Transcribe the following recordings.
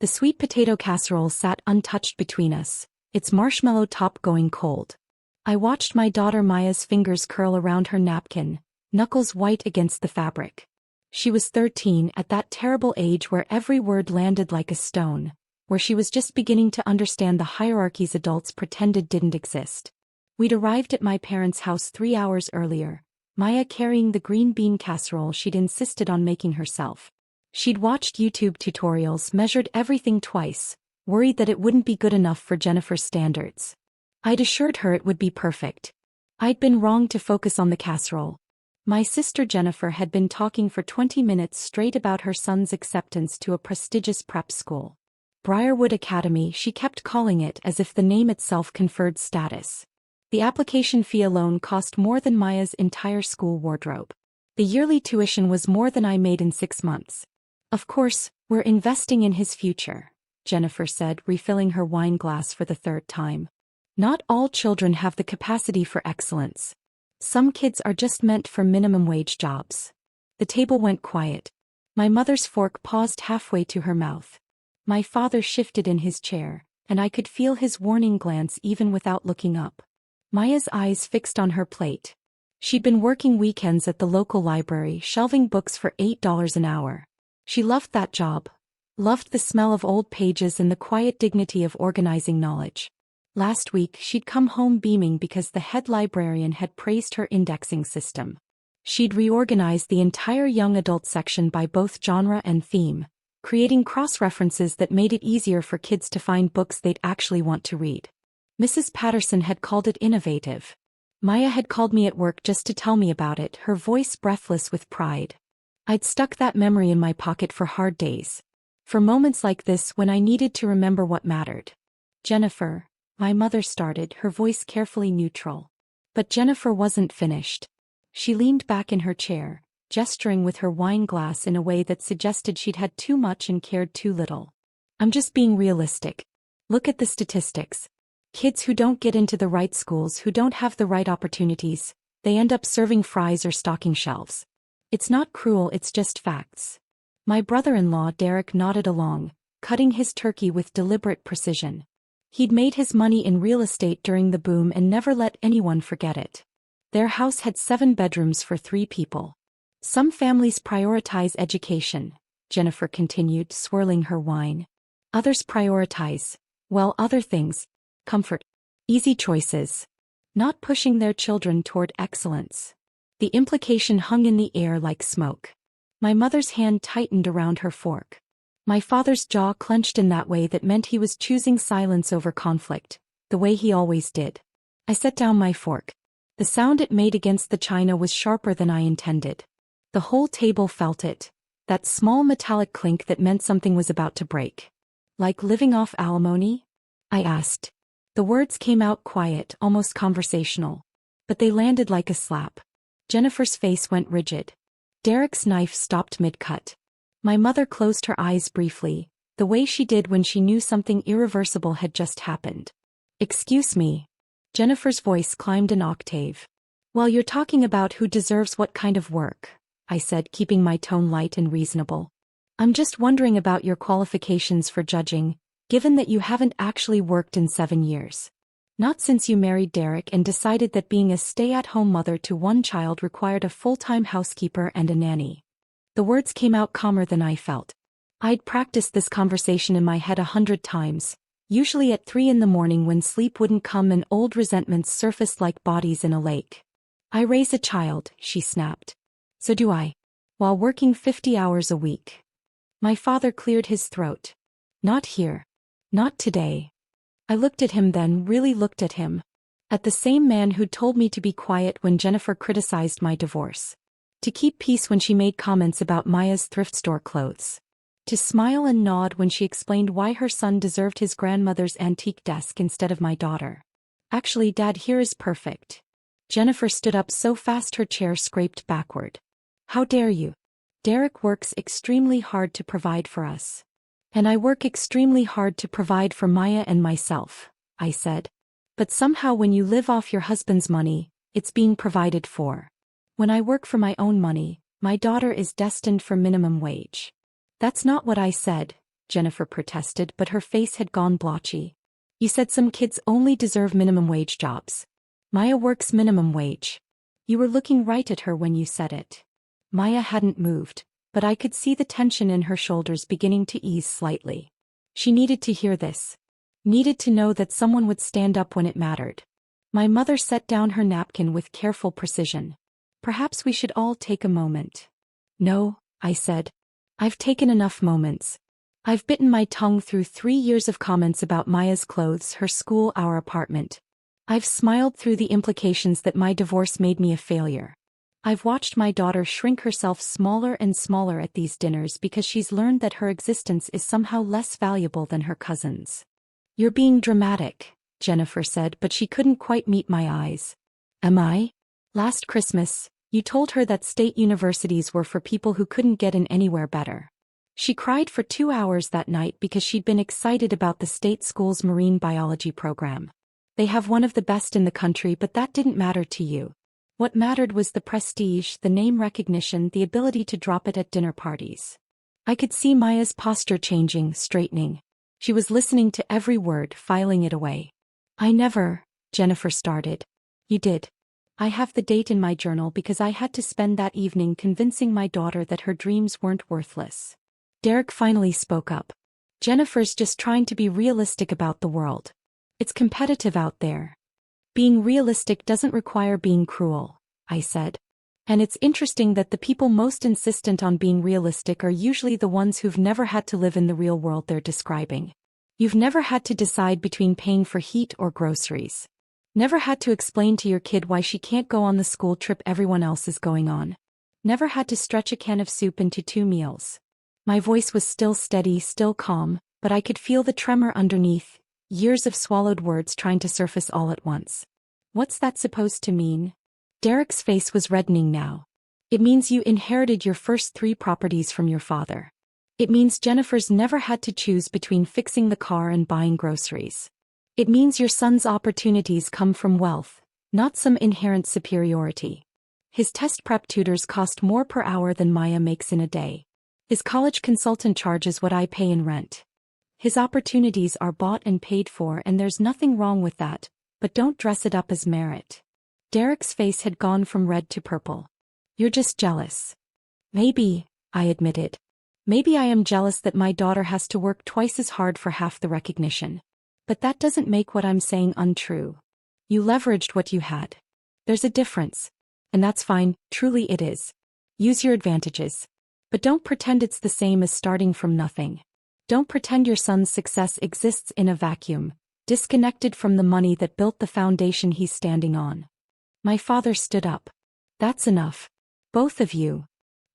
The sweet potato casserole sat untouched between us, its marshmallow top going cold. I watched my daughter Maya's fingers curl around her napkin, knuckles white against the fabric. She was 13, at that terrible age where every word landed like a stone, where she was just beginning to understand the hierarchies adults pretended didn't exist. We'd arrived at my parents' house 3 hours earlier, Maya carrying the green bean casserole she'd insisted on making herself. She'd watched YouTube tutorials, measured everything twice, worried that it wouldn't be good enough for Jennifer's standards. I'd assured her it would be perfect. I'd been wrong to focus on the casserole. My sister Jennifer had been talking for 20 minutes straight about her son's acceptance to a prestigious prep school. Briarwood Academy, she kept calling it as if the name itself conferred status. The application fee alone cost more than Maya's entire school wardrobe. The yearly tuition was more than I made in 6 months. Of course, we're investing in his future, Jennifer said, refilling her wine glass for the 3rd time. Not all children have the capacity for excellence. Some kids are just meant for minimum wage jobs. The table went quiet. My mother's fork paused halfway to her mouth. My father shifted in his chair, and I could feel his warning glance even without looking up. Maya's eyes fixed on her plate. She'd been working weekends at the local library, shelving books for $8 an hour. She loved that job, loved the smell of old pages and the quiet dignity of organizing knowledge. Last week she'd come home beaming because the head librarian had praised her indexing system. She'd reorganized the entire young adult section by both genre and theme, creating cross-references that made it easier for kids to find books they'd actually want to read. Mrs. Patterson had called it innovative. Maya had called me at work just to tell me about it, her voice breathless with pride. I'd stuck that memory in my pocket for hard days. For moments like this when I needed to remember what mattered. Jennifer, my mother started, her voice carefully neutral. But Jennifer wasn't finished. She leaned back in her chair, gesturing with her wine glass in a way that suggested she'd had too much and cared too little. I'm just being realistic. Look at the statistics. Kids who don't get into the right schools, who don't have the right opportunities, they end up serving fries or stocking shelves. It's not cruel, it's just facts. My brother-in-law Derek nodded along, cutting his turkey with deliberate precision. He'd made his money in real estate during the boom and never let anyone forget it. Their house had 7 bedrooms for 3 people. Some families prioritize education, Jennifer continued, swirling her wine. Others prioritize, well, other things. Comfort. Easy choices. Not pushing their children toward excellence. The implication hung in the air like smoke. My mother's hand tightened around her fork. My father's jaw clenched in that way that meant he was choosing silence over conflict, the way he always did. I set down my fork. The sound it made against the china was sharper than I intended. The whole table felt it, that small metallic clink that meant something was about to break. Like living off alimony? I asked. The words came out quiet, almost conversational. But they landed like a slap. Jennifer's face went rigid. Derek's knife stopped mid-cut. My mother closed her eyes briefly, the way she did when she knew something irreversible had just happened. Excuse me. Jennifer's voice climbed an octave. Well, you're talking about who deserves what kind of work, I said, keeping my tone light and reasonable. I'm just wondering about your qualifications for judging, given that you haven't actually worked in 7 years. Not since you married Derek and decided that being a stay-at-home mother to 1 child required a full-time housekeeper and a nanny. The words came out calmer than I felt. I'd practiced this conversation in my head 100 times, usually at 3 in the morning when sleep wouldn't come and old resentments surfaced like bodies in a lake. I raise a child, she snapped. So do I. While working 50 hours a week. My father cleared his throat. Not here. Not today. I looked at him then, really looked at him. At the same man who'd told me to be quiet when Jennifer criticized my divorce. To keep peace when she made comments about Maya's thrift store clothes. To smile and nod when she explained why her son deserved his grandmother's antique desk instead of my daughter. Actually, Dad, here is perfect. Jennifer stood up so fast her chair scraped backward. How dare you? Derek works extremely hard to provide for us. And I work extremely hard to provide for Maya and myself, I said. But somehow when you live off your husband's money, it's being provided for. When I work for my own money, my daughter is destined for minimum wage. That's not what I said, Jennifer protested, but her face had gone blotchy. You said some kids only deserve minimum wage jobs. Maya works minimum wage. You were looking right at her when you said it. Maya hadn't moved, but I could see the tension in her shoulders beginning to ease slightly. She needed to hear this. Needed to know that someone would stand up when it mattered. My mother set down her napkin with careful precision. Perhaps we should all take a moment. No, I said. I've taken enough moments. I've bitten my tongue through 3 years of comments about Maya's clothes, her school, our apartment. I've smiled through the implications that my divorce made me a failure. I've watched my daughter shrink herself smaller and smaller at these dinners because she's learned that her existence is somehow less valuable than her cousins. You're being dramatic, Jennifer said, but she couldn't quite meet my eyes. Am I? Last Christmas, you told her that state universities were for people who couldn't get in anywhere better. She cried for 2 hours that night because she'd been excited about the state school's marine biology program. They have one of the best in the country, but that didn't matter to you. What mattered was the prestige, the name recognition, the ability to drop it at dinner parties. I could see Maya's posture changing, straightening. She was listening to every word, filing it away. I never, Jennifer started. You did. I have the date in my journal because I had to spend that evening convincing my daughter that her dreams weren't worthless. Derek finally spoke up. Jennifer's just trying to be realistic about the world. It's competitive out there. Being realistic doesn't require being cruel, I said. And it's interesting that the people most insistent on being realistic are usually the ones who've never had to live in the real world they're describing. You've never had to decide between paying for heat or groceries. Never had to explain to your kid why she can't go on the school trip everyone else is going on. Never had to stretch a can of soup into 2 meals. My voice was still steady, still calm, but I could feel the tremor underneath, years of swallowed words trying to surface all at once. What's that supposed to mean? Derek's face was reddening now. It means you inherited your first 3 properties from your father. It means Jennifer's never had to choose between fixing the car and buying groceries. It means your son's opportunities come from wealth, not some inherent superiority. His test prep tutors cost more per hour than Maya makes in a day. His college consultant charges what I pay in rent. His opportunities are bought and paid for, and there's nothing wrong with that, but don't dress it up as merit. Derek's face had gone from red to purple. You're just jealous. Maybe, I admitted. Maybe I am jealous that my daughter has to work twice as hard for half the recognition. But that doesn't make what I'm saying untrue. You leveraged what you had. There's a difference. And that's fine, truly it is. Use your advantages. But don't pretend it's the same as starting from nothing. Don't pretend your son's success exists in a vacuum, disconnected from the money that built the foundation he's standing on. My father stood up. That's enough. Both of you.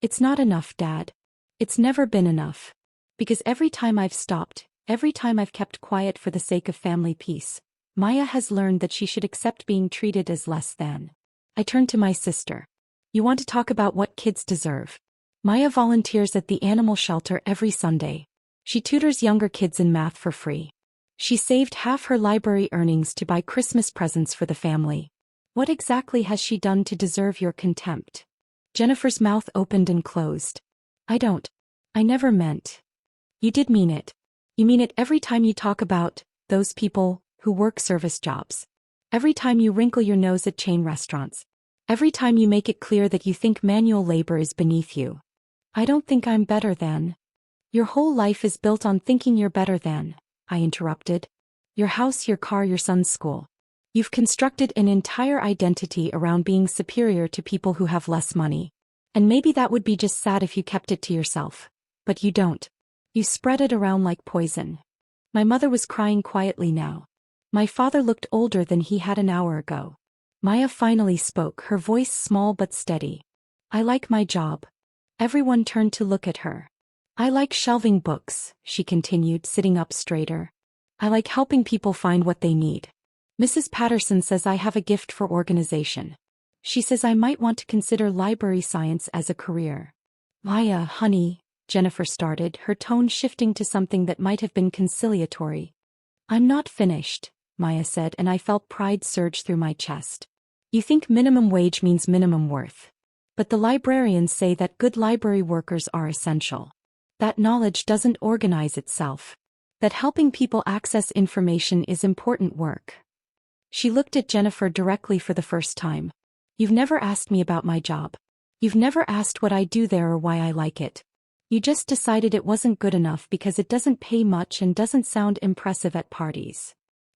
It's not enough, Dad. It's never been enough. Because every time I've stopped, every time I've kept quiet for the sake of family peace, Maya has learned that she should accept being treated as less than. I turned to my sister. You want to talk about what kids deserve? Maya volunteers at the animal shelter every Sunday. She tutors younger kids in math for free. She saved half her library earnings to buy Christmas presents for the family. What exactly has she done to deserve your contempt? Jennifer's mouth opened and closed. I never meant. You did mean it. You mean it every time you talk about those people who work service jobs. Every time you wrinkle your nose at chain restaurants. Every time you make it clear that you think manual labor is beneath you. I don't think I'm better than. Your whole life is built on thinking you're better than, I interrupted. Your house, your car, your son's school. You've constructed an entire identity around being superior to people who have less money. And maybe that would be just sad if you kept it to yourself. But you don't. You spread it around like poison. My mother was crying quietly now. My father looked older than he had an hour ago. Maya finally spoke, her voice small but steady. I like my job. Everyone turned to look at her. I like shelving books, she continued, sitting up straighter. I like helping people find what they need. Mrs. Patterson says I have a gift for organization. She says I might want to consider library science as a career. Maya, honey, Jennifer started, her tone shifting to something that might have been conciliatory. I'm not finished, Maya said, and I felt pride surge through my chest. You think minimum wage means minimum worth. But the librarians say that good library workers are essential. That knowledge doesn't organize itself. That helping people access information is important work. She looked at Jennifer directly for the first time. You've never asked me about my job. You've never asked what I do there or why I like it. You just decided it wasn't good enough because it doesn't pay much and doesn't sound impressive at parties.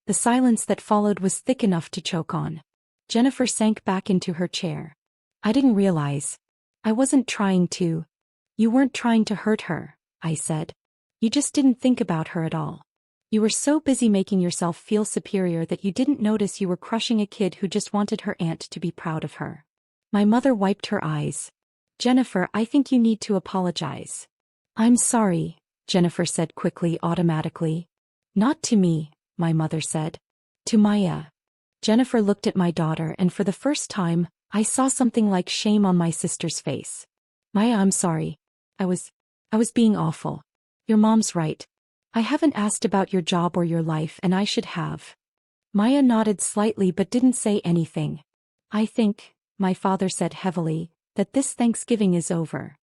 The silence that followed was thick enough to choke on. Jennifer sank back into her chair. I didn't realize. I wasn't trying to. You weren't trying to hurt her, I said. You just didn't think about her at all. You were so busy making yourself feel superior that you didn't notice you were crushing a kid who just wanted her aunt to be proud of her. My mother wiped her eyes. Jennifer, I think you need to apologize. I'm sorry, Jennifer said quickly, automatically. Not to me, my mother said. To Maya. Jennifer looked at my daughter and for the first time, I saw something like shame on my sister's face. Maya, I'm sorry. I was being awful. Your mom's right. I haven't asked about your job or your life and I should have. Maya nodded slightly but didn't say anything. I think, my father said heavily, that this Thanksgiving is over.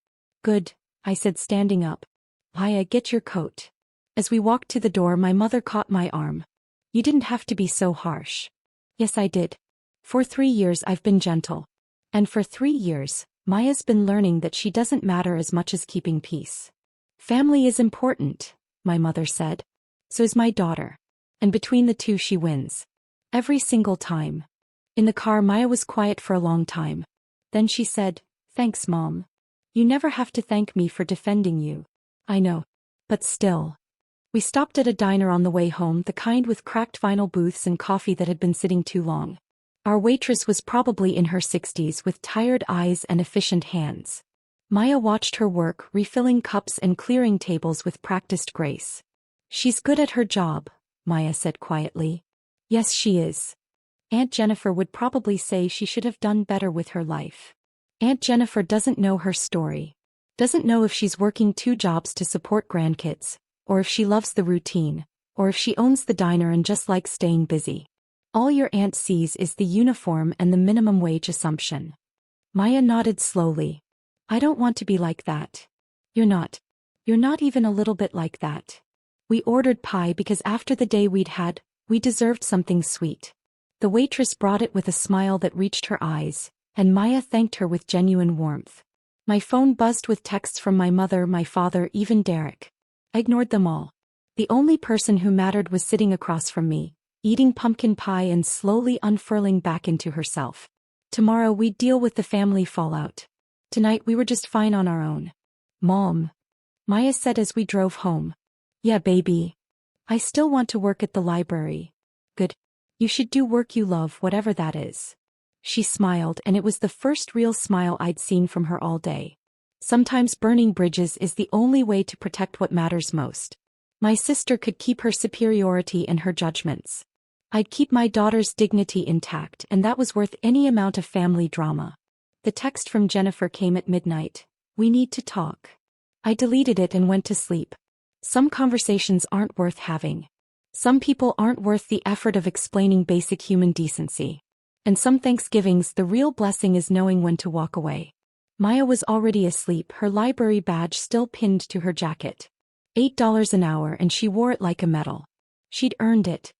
Good, I said standing up. Maya, get your coat. As we walked to the door, my mother caught my arm. You didn't have to be so harsh. Yes, I did. For 3 years I've been gentle. And for 3 years, Maya's been learning that she doesn't matter as much as keeping peace. Family is important, my mother said. So is my daughter. And between the two she wins. Every single time. In the car Maya was quiet for a long time. Then she said, Thanks, Mom. You never have to thank me for defending you. I know. But still. We stopped at a diner on the way home, the kind with cracked vinyl booths and coffee that had been sitting too long. Our waitress was probably in her 60s with tired eyes and efficient hands. Maya watched her work, refilling cups and clearing tables with practiced grace. She's good at her job, Maya said quietly. Yes, she is. Aunt Jennifer would probably say she should have done better with her life. Aunt Jennifer doesn't know her story. Doesn't know if she's working 2 jobs to support grandkids, or if she loves the routine, or if she owns the diner and just likes staying busy. All your aunt sees is the uniform and the minimum wage assumption. Maya nodded slowly. I don't want to be like that. You're not. You're not even a little bit like that. We ordered pie because after the day we'd had, we deserved something sweet. The waitress brought it with a smile that reached her eyes, and Maya thanked her with genuine warmth. My phone buzzed with texts from my mother, my father, even Derek. I ignored them all. The only person who mattered was sitting across from me, eating pumpkin pie and slowly unfurling back into herself. Tomorrow we'd deal with the family fallout. Tonight we were just fine on our own. Mom. Maya said as we drove home. Yeah, baby. I still want to work at the library. Good. You should do work you love, whatever that is. She smiled, and it was the first real smile I'd seen from her all day. Sometimes burning bridges is the only way to protect what matters most. My sister could keep her superiority and her judgments. I'd keep my daughter's dignity intact, and that was worth any amount of family drama. The text from Jennifer came at midnight. We need to talk. I deleted it and went to sleep. Some conversations aren't worth having. Some people aren't worth the effort of explaining basic human decency. And some Thanksgivings the real blessing is knowing when to walk away. Maya was already asleep, her library badge still pinned to her jacket. $8 an hour, and she wore it like a medal. She'd earned it.